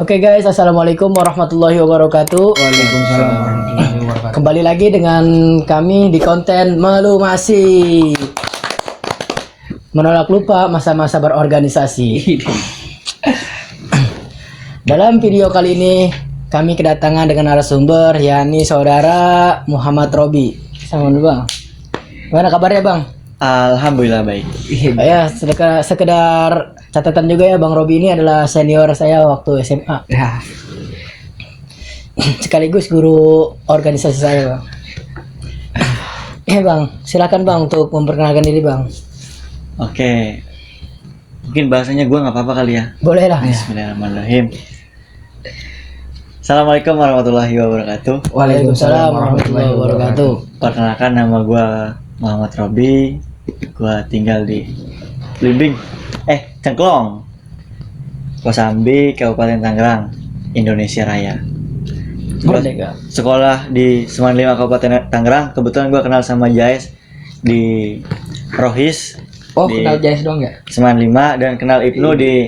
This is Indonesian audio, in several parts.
Oke guys, assalamualaikum warahmatullahi wabarakatuh. Waalaikumsalam warahmatullahi wabarakatuh. Kembali lagi dengan kami di konten Melumasi. Menolak lupa masa-masa berorganisasi. Dalam video kali ini kami kedatangan dengan narasumber yakni saudara Muhammad Robi. Sama dulu bang. Gimana kabarnya bang? Alhamdulillah baik. Ya, sekedar catatan juga ya, Bang Robi ini adalah senior saya waktu SMA. Ya, Sekaligus guru organisasi saya, Bang. Bang, silakan Bang untuk memperkenalkan diri, Bang. Oke. Mungkin bahasanya gue nggak apa-apa kali ya. Boleh lah. Bismillahirrahmanirrahim. Assalamualaikum warahmatullahi wabarakatuh. Waalaikumsalam warahmatullahi wabarakatuh. Perkenalkan, nama gue Muhammad Robi. Gue tinggal di Blimbing, Cengklong, Kosambi, Kabupaten Tangerang, Indonesia Raya. Merdeka. Sekolah di Seman 5 Kabupaten Tangerang. Kebetulan gue kenal sama Jais di Rohis. Oh, di kenal Jais dong ya? Seman 5 dan kenal Ibnu di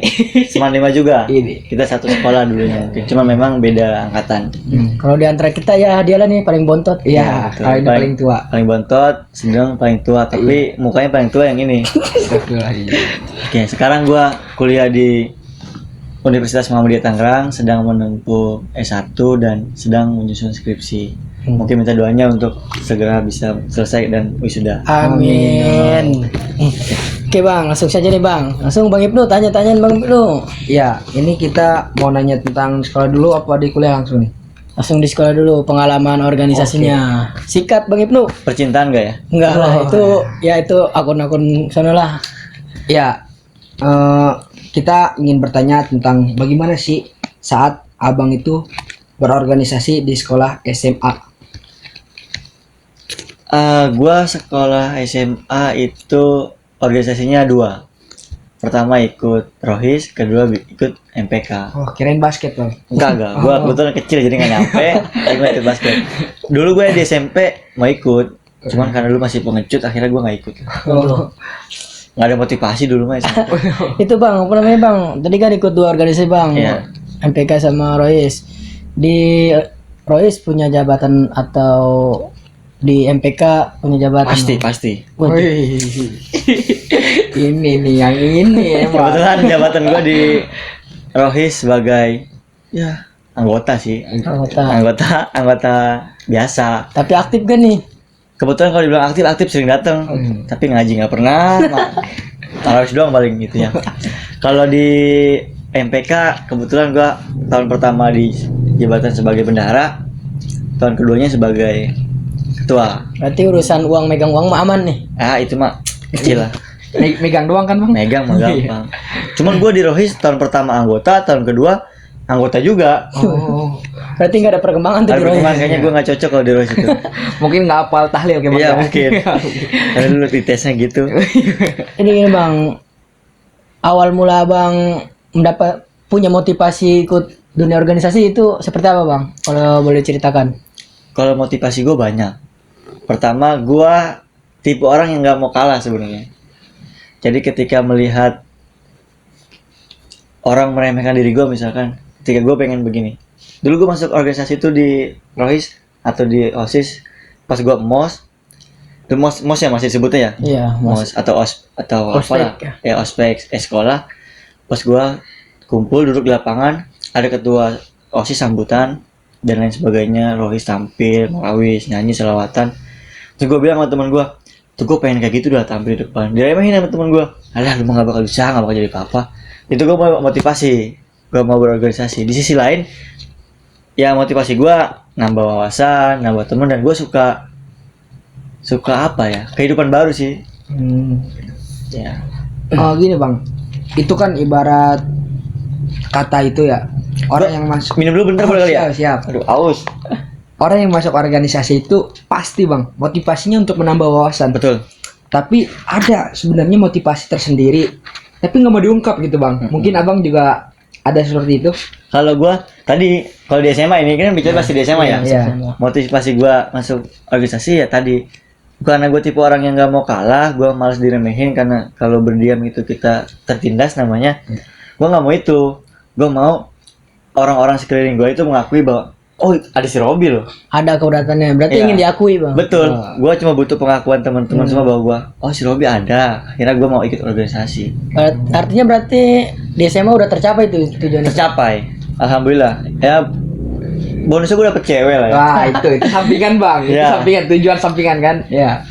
Seman 5 juga. Ini. Kita satu sekolah dulunya mungkin. Cuma memang beda angkatan. Kalau di antara kita ya dia lah nih paling bontot. iya, betul. kalau ini paling tua. Paling bontot, sedang paling tua, tapi mukanya paling tua yang ini. Oke, sekarang gua kuliah di Universitas Muhammadiyah Tangerang, sedang menempuh S1 dan sedang menyusun skripsi. Mungkin minta doanya untuk segera bisa selesai dan wisuda. Amin. Oke Bang, langsung saja nih Bang. Langsung Bang Ibnu tanya-tanyain Bang Ibnu. Ya, ini kita mau nanya tentang sekolah dulu apa di kuliah langsung nih? Langsung di sekolah dulu pengalaman organisasinya. Sikat Bang Ibnu. Percintaan gak ya? Enggak lah, itu akun-akun sana lah. Ya, kita ingin bertanya tentang bagaimana sih saat abang itu berorganisasi di sekolah SMA. Gua sekolah SMA itu organisasinya dua. Pertama ikut Rohis, kedua ikut MPK. Oh, kirain basket bang. Enggak. Gua kebetulan kecil jadi nggak nyampe. Tapi gua ikut basket. Dulu gue di SMP mau ikut, cuman karena dulu masih pengecut, akhirnya gua nggak ikut. Oh. Nggak ada motivasi dulu mah SMP. Itu Bang, apa namanya Bang? Tadi kan ikut dua organisasi Bang. Iya. MPK sama Rois. Di Rois punya jabatan atau di MPK punya jabatan? Pasti. Wih. Ini nih yang ini emang. Kebetulan jabatan gua di Rohis sebagai ya anggota sih. Anggota biasa. Tapi aktif kan nih? Kebetulan kalau dibilang aktif sering datang, tapi ngaji nggak pernah. Tarawih doang paling gitu ya. Kalau di MPK kebetulan gua tahun pertama di jabatan sebagai bendahara, tahun keduanya sebagai ketua. Berarti urusan megang uang mah aman nih. Itu mah kecil lah. Megang doang kan bang? Megang mah gampang. Cuman gua di Rohis tahun pertama anggota, tahun kedua anggota juga. Oh, Berarti nggak ada perkembangan tuh di Rois. Kayaknya gua nggak cocok kalau di Rohis itu. mungkin nggak hafal tahlil kayak Iya Bang. mungkin. Karena dulu di tesnya gitu. Ini Bang, awal mula Bang punya motivasi ikut dunia organisasi itu seperti apa Bang? Kalau boleh ceritakan. Kalau motivasi gue banyak. Pertama, gue tipe orang yang nggak mau kalah sebenarnya. Jadi ketika melihat orang meremehkan diri gue, misalkan, ketika gue pengen begini. Dulu gue masuk organisasi itu di Rohis atau di OSIS, pas gue MOS, itu MOS ya masih disebutnya ya. Iya, MOS atau atau apa Ospek, lah? Ya ospek sekolah. Pas gue kumpul duduk di lapangan, ada ketua OSIS sambutan dan lain sebagainya, Rohis tampil, Marawis, nyanyi, selawatan. Terus gue bilang sama teman gue, tuh gue pengen kayak gitu udah tampil di depan. Dia remehin sama teman gue, alah lu mah gak bakal bisa, gak bakal jadi apa-apa. Itu gue mau motivasi, gue mau berorganisasi. Di sisi lain, ya motivasi gue nambah wawasan, nambah teman, dan gue suka apa ya, kehidupan baru sih. Ya. Oh gini bang, itu kan ibarat kata itu ya. Orang yang masuk Minum dulu bentar boleh kali ya? Siap. Aduh, aus. Orang yang masuk organisasi itu pasti bang motivasinya untuk menambah wawasan. Betul. Tapi ada sebenarnya motivasi tersendiri, tapi nggak mau diungkap gitu bang. Mungkin abang juga ada seperti itu. Kalau gua tadi kalau di SMA ini kan bicara pasti di SMA ya. Iya. Motivasi gua masuk organisasi ya tadi karena gue tipe orang yang nggak mau kalah, gue malas diremehin karena kalau berdiam itu kita tertindas namanya. Gue nggak mau itu, gue mau orang-orang sekeliling gue itu mengakui bahwa oh ada si Robi loh. Ada keberadaannya. Berarti Iya. ingin diakui, Bang. Betul. Gue cuma butuh pengakuan teman-teman semua bahwa gue, oh si Robi ada. Akhirnya gue mau ikut organisasi. Artinya berarti di SMA udah tercapai tuh tujuannya. Tercapai. Alhamdulillah. Ya bonusnya gue dapet cewek lah ya. Wah, itu sampingan Bang. Itu Iya. sampingan, tujuan sampingan kan? Ya.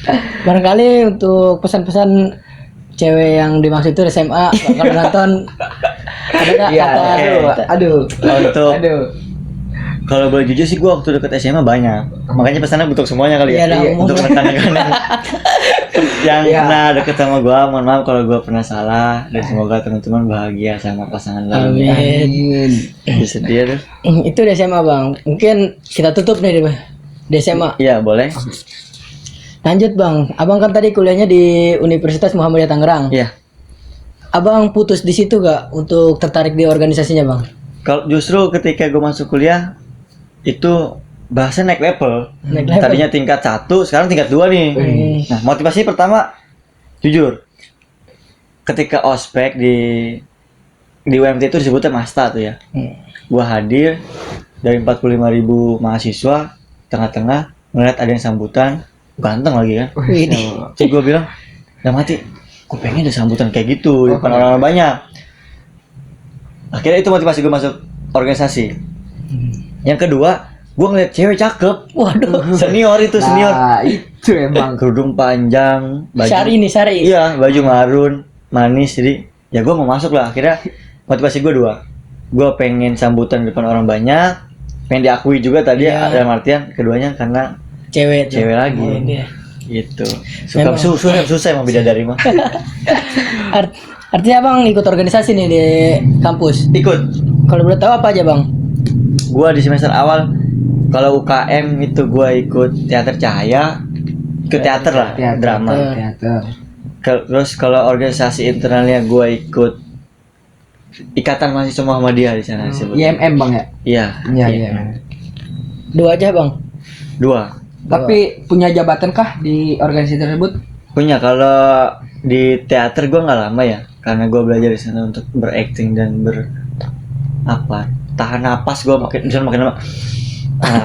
Barangkali untuk pesan-pesan cewek yang dimaksud itu SMA kalau nonton ada nggak Iya. kata Aduh. Untuk Aduh. kalau boleh jujur sih gue waktu deket SMA banyak. Makanya pesannya untuk semuanya kali ya. Iya, dah, umum. Untuk rekan-rekan yang Iya. pernah deket sama gue, mohon maaf kalau gue pernah salah dan semoga teman-teman bahagia sama pasangan lainnya. Amin. Sedih tuh. Itu di SMA, Bang. Mungkin kita tutup nih di SMA. Iya boleh. Lanjut, Bang. Abang kan tadi kuliahnya di Universitas Muhammadiyah Tangerang. Iya. Abang putus di situ gak untuk tertarik di organisasinya, Bang? Kalau justru ketika gue masuk kuliah itu bahasa naik level. Naik level. Tadinya tingkat 1, sekarang tingkat 2 nih. Nah, motivasi pertama jujur. Ketika ospek di UMT itu disebutnya Masta tuh ya. Gua hadir dari 45.000 mahasiswa, tengah-tengah ngeliat ada yang sambutan, ganteng lagi kan. Widih. Jadi gue bilang, udah mati, gue pengen ada sambutan kayak gitu di depan orang-orang banyak. Akhirnya itu motivasi gue masuk organisasi. Yang kedua, gue ngeliat cewek cakep. Waduh. Senior itu, senior. Nah, itu emang. Kerudung panjang, baju. Syari. Iya, baju marun, manis. Jadi, ya gue mau masuk lah. Akhirnya motivasi gue dua. Gue pengen sambutan di depan orang banyak, pengen diakui juga tadi Iya. dalam artian keduanya karena Cewek tuh. cewek lagi. Oh, iya. Gitu. Suka Memang. susah emang beda dari mah. Artinya Bang ikut organisasi nih di kampus. Ikut. Kalau boleh tahu apa aja, Bang? Gua di semester awal kalau UKM itu gua ikut teater cahaya, ikut teater lah, Teater. drama. Teater. Terus kalau organisasi internalnya gua ikut Ikatan Mahasiswa Muhammadiyah di sana disebut. IMM Bang ya? Iya. Iya, iya. iya. Dua aja, Bang. Dua. Tapi punya jabatan kah di organisasi tersebut? Punya. Kalau di teater gua nggak lama ya, karena gua belajar di sana untuk berakting dan tahan napas. Gua makin lama.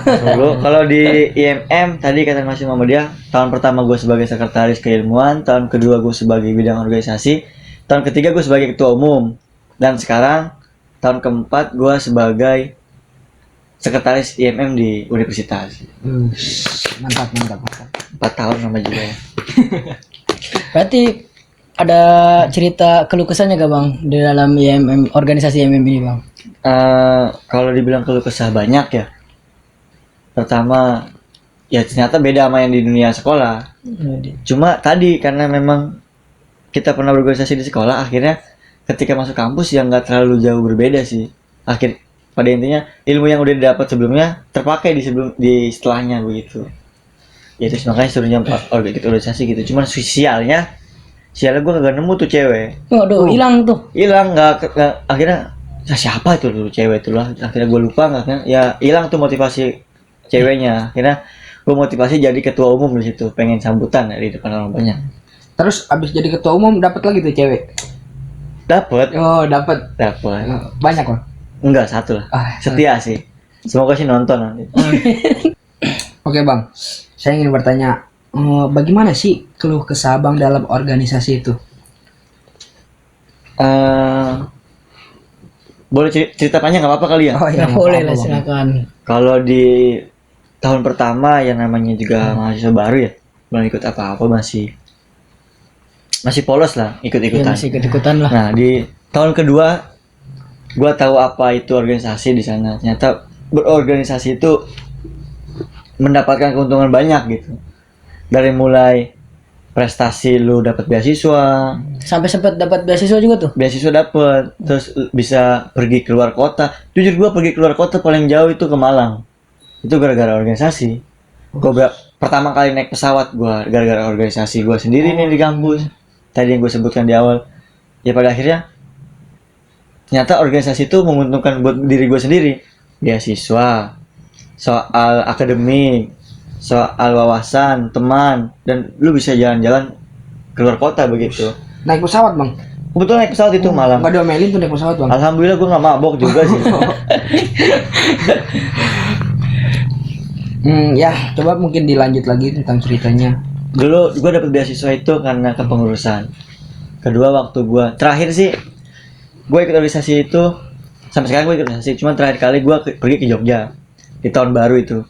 Dulu kalau di IMM tadi Ikatan Mahasiswa Muhammadiyah, tahun pertama gue sebagai sekretaris keilmuan, tahun kedua gue sebagai bidang organisasi, tahun ketiga gue sebagai ketua umum, dan sekarang tahun keempat gue sebagai sekretaris IMM di universitas. Mantap. 4 tahun nama juga ya. Berarti ada cerita keluh kesahnya gak, Bang, di dalam IMM, organisasi IMM ini, Bang? Kalau dibilang keluh kesah banyak ya. Pertama, ya ternyata beda sama yang di dunia sekolah. Cuma tadi karena memang kita pernah berorganisasi di sekolah, akhirnya ketika masuk kampus yang nggak terlalu jauh berbeda sih. Pada intinya ilmu yang udah didapat sebelumnya terpakai di setelahnya begitu. Ya terus makanya suruhnya organisasi gitu. Cuman sialnya gue kagak nemu tuh cewek. Waduh, hilang tuh. Hilang akhirnya siapa itu tuh cewek itu lah. Akhirnya gue lupa akhirnya ya hilang tuh motivasi ceweknya. Akhirnya gue motivasi jadi ketua umum di situ, pengen sambutan di depan orang banyak. Terus abis jadi ketua umum dapat lagi tuh cewek? Dapat Oh, dapat. banyak Banyak Bang? enggak, satu lah. Setia sih, semoga sih nonton nanti. Oke Bang, saya ingin bertanya, bagaimana sih keluh kesah Bang dalam organisasi itu? Boleh cerita panjang nggak apa-apa kali ya? Oh iya, Nggak boleh lah, Bang. silakan. Kalau di tahun pertama yang namanya juga mahasiswa baru ya, belum ikut apa-apa, masih polos lah Ya, ikut-ikutan. masih ikut-ikutan lah. Nah di tahun kedua, gua tahu apa itu organisasi di sana. Ternyata berorganisasi itu mendapatkan keuntungan banyak gitu. Dari mulai prestasi lu dapat beasiswa, Sampai sempat dapat beasiswa juga tuh. beasiswa dapat, terus bisa pergi keluar kota. Jujur gua pergi keluar kota paling jauh itu ke Malang. Itu gara-gara organisasi. Gua pertama kali naik pesawat gua gara-gara organisasi gua sendiri nih di kampus. Tadi yang gue sebutkan di awal. Ya pada akhirnya ternyata organisasi itu menguntungkan buat diri gue sendiri. Beasiswa, soal akademik, soal wawasan, teman, dan lu bisa jalan-jalan keluar kota begitu. Naik pesawat Bang? Kebetulan naik pesawat itu Malang. Nggak diomelin tuh naik pesawat Bang? Alhamdulillah gue nggak mabok juga sih. Ya, coba mungkin dilanjut lagi tentang ceritanya. Dulu gue dapet beasiswa itu karena kepengurusan. Kedua waktu gue terakhir sih gue ikut organisasi itu, sampai sekarang gue ikut organisasi, cuman terakhir kali gue pergi ke Jogja di tahun baru itu.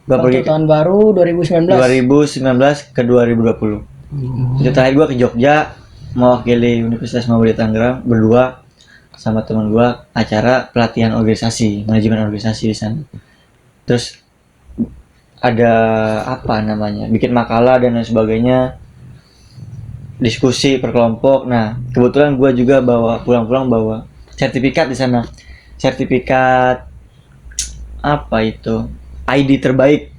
Gue pergi Waktu tahun baru 2019. 2019 ke 2020. Itu terakhir gue ke Jogja mewakili Universitas Muhammadiyah Tangerang berdua sama teman gue, acara pelatihan organisasi, manajemen organisasi di sana. Terus ada apa namanya, bikin makalah dan lain sebagainya, diskusi per kelompok. Nah kebetulan gue juga bawa pulang-pulang bawa sertifikat di sana, sertifikat apa itu, ID terbaik.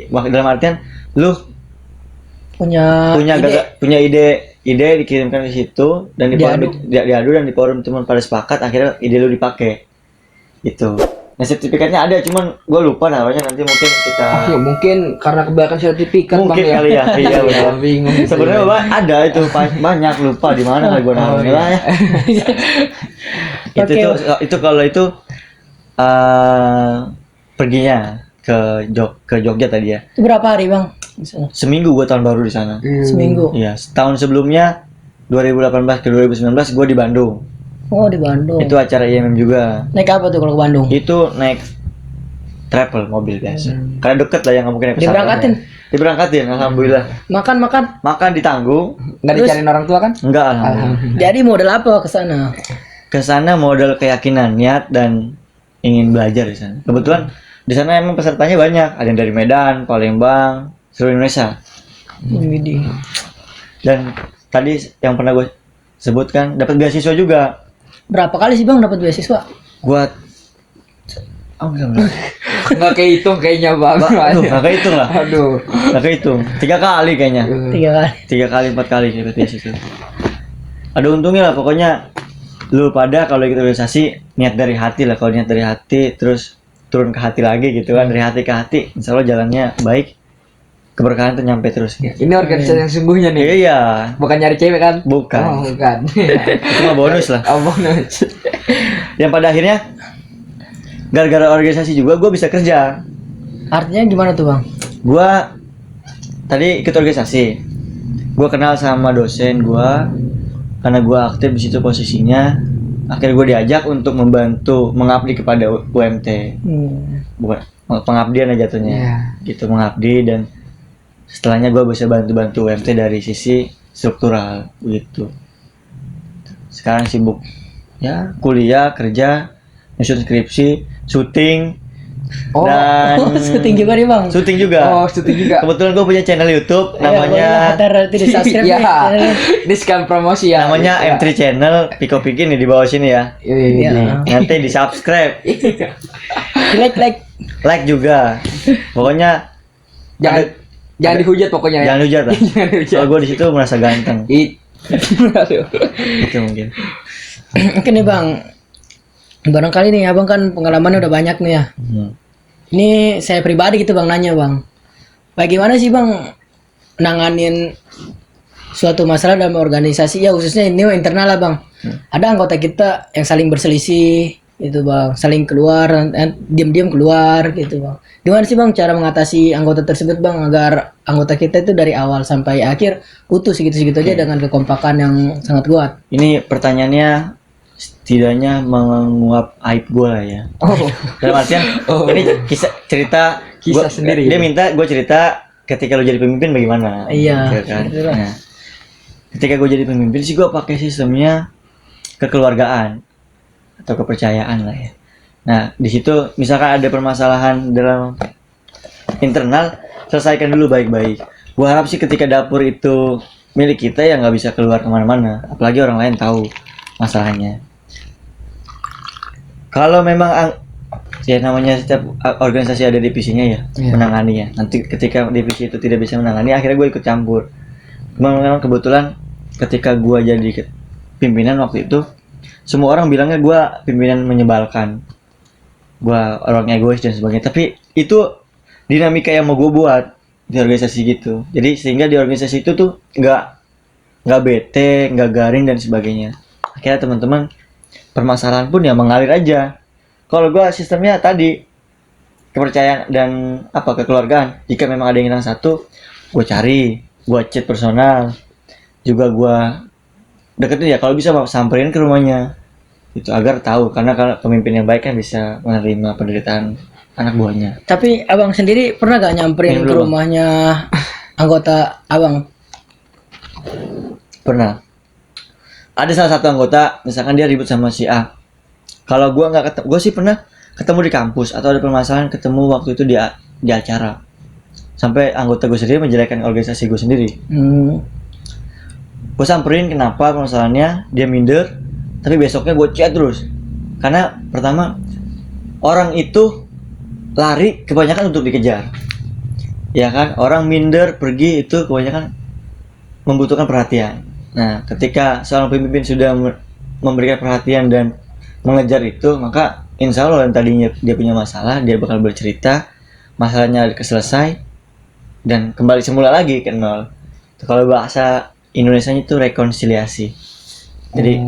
Dalam artian lu Punya punya ide dikirimkan ke situ dan diadu dan di forum teman pada sepakat, akhirnya ide lu dipakai gitu. Nah sertifikatnya ada, cuman gue lupa namanya, nanti mungkin kita Ya mungkin karena kebanyakan sertifikat mungkin Bang, kali ya. Iya benar. Bingung. Sebenarnya Bapak ada itu banyak, lupa di mana kali gue namanya lah ya. Itu kalau itu perginya ke Jogja tadi ya. Itu berapa hari bang? Di sana? Seminggu gue tahun baru di sana. Seminggu. Iya, setahun sebelumnya 2018 ke 2019 gue di Bandung. Oh di Bandung. Itu acara IMM juga. Naik apa tuh kalau ke Bandung? Itu naik travel mobil biasa. Karena deket lah, yang nggak mungkin naik pesawat. Diberangkatin, alhamdulillah. Makan ditanggung. Nggak dicariin orang tua kan? Enggak, alhamdulillah. Jadi model apa ke sana? Ke sana modal keyakinan, niat dan ingin belajar di sana. Kebetulan di sana emang pesertanya banyak, ada yang dari Medan, Palembang, seluruh Indonesia. Widih. Dan tadi yang pernah gue sebutkan dapat beasiswa juga. Berapa kali sih bang dapat beasiswa? Gua Nggak kehitung kayaknya Bang. Aduh, nggak kehitung lah. Aduh. Nggak kehitung. 3 kali kayaknya. 3 kali. 3 kali 4 kali dapat beasiswa. Ada untungnya lah pokoknya. Lu pada kalau ikut organisasi niat dari hati lah. Kalau niat dari hati terus turun ke hati lagi gitu kan, dari hati ke hati, insya Allah jalannya baik, keberkahan tuh nyampe terus. Ini organisasi yang sungguhnya nih. Iya. Bukan nyari cewek kan? Bukan. Oh, bukan. Itu mah bonus lah. Oh, bonus. Yang pada akhirnya gara-gara organisasi juga gue bisa kerja. Artinya gimana tuh bang? Gue tadi ikut organisasi, gue kenal sama dosen gue karena gue aktif di situ posisinya. Akhirnya gue diajak untuk membantu mengabdi kepada UMT. Bukan pengabdian aja jatuhnya. Yeah. Gitu, mengabdi, dan setelahnya gue bisa bantu UMT dari sisi struktural gitu. Sekarang sibuk ya kuliah, kerja, nyusun skripsi, syuting. Oh, dan syuting juga nih bang? Syuting juga. Oh, syuting juga. Kebetulan gue punya channel YouTube namanya di subscribe Iya. nih. Ini sekalian promosi ya. namanya Ya. M3 Channel, Piko Piki nih di bawah sini ya. Iya. Nanti di subscribe, like juga. Pokoknya Jangan dihujat pokoknya. jangan hujat lah. Jangan dihujat. Kalau gue di situ merasa ganteng. Aduh. Itu mungkin. Oke nih bang, barangkali nih abang kan pengalamannya udah banyak nih ya. Ini saya pribadi gitu bang nanya bang, bagaimana sih bang nanganin suatu masalah dalam organisasi ya, khususnya ini internal lah bang. Ada anggota kita yang saling berselisih gitu bang, saling keluar, diam-diam keluar gitu bang. Gimana sih bang cara mengatasi anggota tersebut bang agar anggota kita itu dari awal sampai akhir utuh segitu-segitu aja dengan kekompakan yang sangat kuat? Ini pertanyaannya setidaknya menguap aib gue lah ya. Oh. Dalam artian ini cerita sendiri. Dia minta gue cerita ketika lo jadi pemimpin bagaimana. Iya. Gitu kan? Nah, ketika gue jadi pemimpin sih gue pakai sistemnya kekeluargaan atau kepercayaan lah ya. Nah di situ misalkan ada permasalahan dalam internal, selesaikan dulu baik-baik. Gue harap sih ketika dapur itu milik kita ya nggak bisa keluar kemana-mana, apalagi orang lain tahu masalahnya. Kalau memang ya namanya setiap organisasi ada divisinya ya, menangani ya. Nanti ketika divisi itu tidak bisa menangani, akhirnya gue ikut campur. Memang kebetulan ketika gue jadi pimpinan waktu itu, semua orang bilangnya gue pimpinan menyebalkan, gue orang egois dan sebagainya. Tapi itu dinamika yang mau gue buat di organisasi gitu. Jadi sehingga di organisasi itu tuh nggak bete, nggak garing dan sebagainya. Akhirnya teman-teman permasalahan pun ya mengalir aja. Kalau gue sistemnya tadi kepercayaan dan kekeluargaan. Jika memang ada yang hilang satu, gue cari, gue chat personal, juga gue deketin ya kalau bisa samperin ke rumahnya itu agar tahu, karena kalau pemimpin yang baik kan bisa menerima penderitaan anak buahnya. Tapi abang sendiri pernah gak nyamperin ke rumahnya anggota abang? Pernah. Ada salah satu anggota, misalkan dia ribut sama si A. Kalau gue nggak ketemu, gue sih pernah ketemu di kampus atau ada permasalahan, ketemu waktu itu di acara. Sampai anggota gue sendiri menjelekkan organisasi gue sendiri. Gue samperin kenapa permasalahannya, dia minder, tapi besoknya gue chat terus. Karena pertama, orang itu lari kebanyakan untuk dikejar. Ya kan, orang minder pergi itu kebanyakan membutuhkan perhatian. Nah, ketika seorang pemimpin sudah memberikan perhatian dan mengejar itu, maka insya Allah yang tadinya dia punya masalah, dia bakal bercerita, masalahnya selesai, dan kembali semula lagi ke nol. Kalau bahasa Indonesianya itu rekonsiliasi. Jadi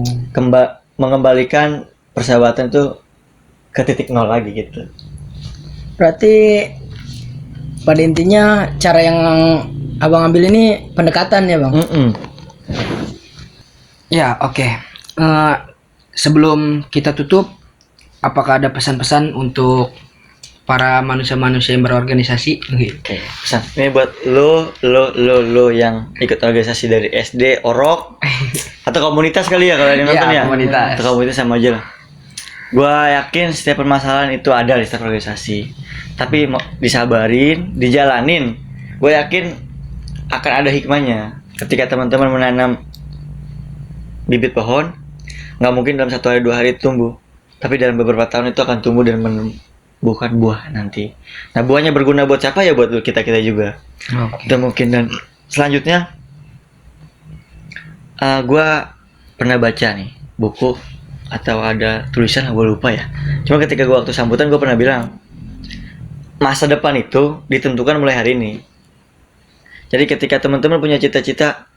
mengembalikan persahabatan itu ke titik nol lagi gitu. Berarti pada intinya cara yang abang ambil ini pendekatan ya bang? Ya, oke. Sebelum kita tutup, apakah ada pesan-pesan untuk para manusia-manusia yang berorganisasi? Oke, pesan ini buat lo yang ikut organisasi dari SD, orok, atau komunitas kali ya kalau yang nonton ya. Komunitas. Atau komunitas sama aja lah. Gua yakin setiap permasalahan itu ada di setiap organisasi. Tapi disabarin, dijalanin. Gue yakin akan ada hikmahnya. Ketika teman-teman menanam bibit pohon, nggak mungkin dalam 1 hari 2 hari tumbuh, tapi dalam beberapa tahun itu akan tumbuh dan menumbuhkan buah nanti. Nah, buahnya berguna buat siapa ya? Buat kita juga. Itu mungkin. Dan selanjutnya, gue pernah baca nih buku atau ada tulisan, gue lupa ya. Cuma ketika gue waktu sambutan, gue pernah bilang masa depan itu ditentukan mulai hari ini. Jadi ketika teman-teman punya cita-cita,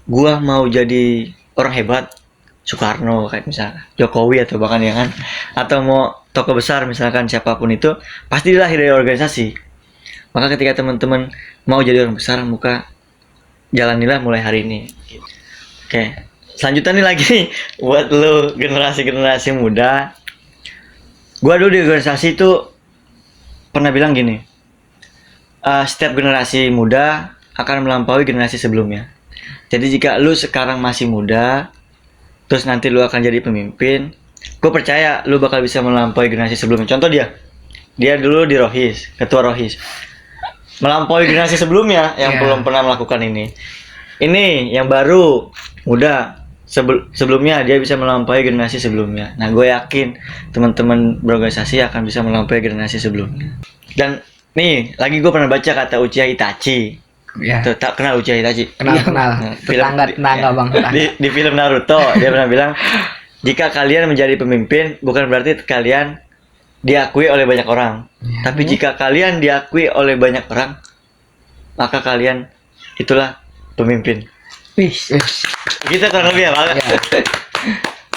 gue mau jadi orang hebat, Soekarno kayak misalnya, Jokowi atau bahkan ya kan, atau mau tokoh besar misalkan siapapun itu, pasti dilahir dari organisasi. Maka ketika teman-teman mau jadi orang besar, jalanilah mulai hari ini. Oke, selanjutnya nih lagi buat lo generasi muda. Gua dulu di organisasi itu pernah bilang gini, setiap generasi muda akan melampaui generasi sebelumnya. Jadi jika lu sekarang masih muda, terus nanti lu akan jadi pemimpin, gue percaya lu bakal bisa melampaui generasi sebelumnya. Contoh dia dulu di Rohis, ketua Rohis, melampaui generasi sebelumnya yang belum pernah melakukan ini. Ini yang baru, muda, sebelumnya dia bisa melampaui generasi sebelumnya. Nah, gue yakin teman-teman berorganisasi akan bisa melampaui generasi sebelumnya. Dan nih, lagi gue pernah baca kata Uchiha Itachi. Ya. Tuh, tak kenal Uchiha Itachi? Kenal. Tetangga bang. Di film Naruto dia pernah bilang, jika kalian menjadi pemimpin bukan berarti kalian diakui oleh banyak orang, tapi jika kalian diakui oleh banyak orang, maka kalian itulah pemimpin. Gitu kurang lebih ya bang.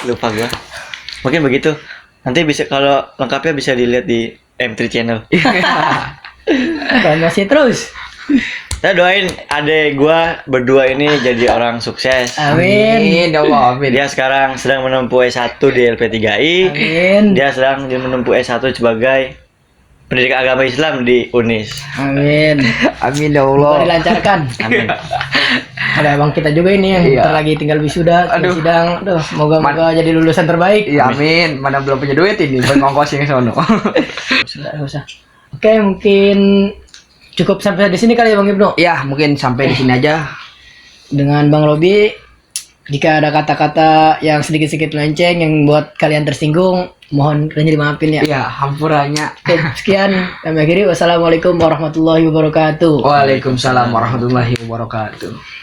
Lupa gua. Mungkin begitu. Nanti bisa, kalau lengkapnya bisa dilihat di M3 Channel. Masih terus. Saya doain adek gua berdua ini jadi orang sukses. Amin. Amin. Dia sekarang sedang menempuh S1 di LP3I. Amin. Dia sedang menempuh S1 sebagai pendidikan agama Islam di UNIS. Amin. Amin ya Allah. Dilancarkan. Amin. Ada abang kita juga ini yang bentar lagi tinggal wisuda, sidang. Aduh, moga jadi lulusan terbaik. Iya, amin. Mana belum punya duit ini buat ngongkosin ke sono. Enggak usah. Oke, mungkin cukup sampai di sini kali ya Bang Ibnu. Ya, mungkin sampai di sini aja. Dengan Bang Robi, jika ada kata-kata yang sedikit-sedikit melenceng yang buat kalian tersinggung, mohon dimaafin ya. Iya, hampurannya. Oke, sekian. Kami akhiri. Wassalamualaikum warahmatullahi wabarakatuh. Waalaikumsalam warahmatullahi wabarakatuh.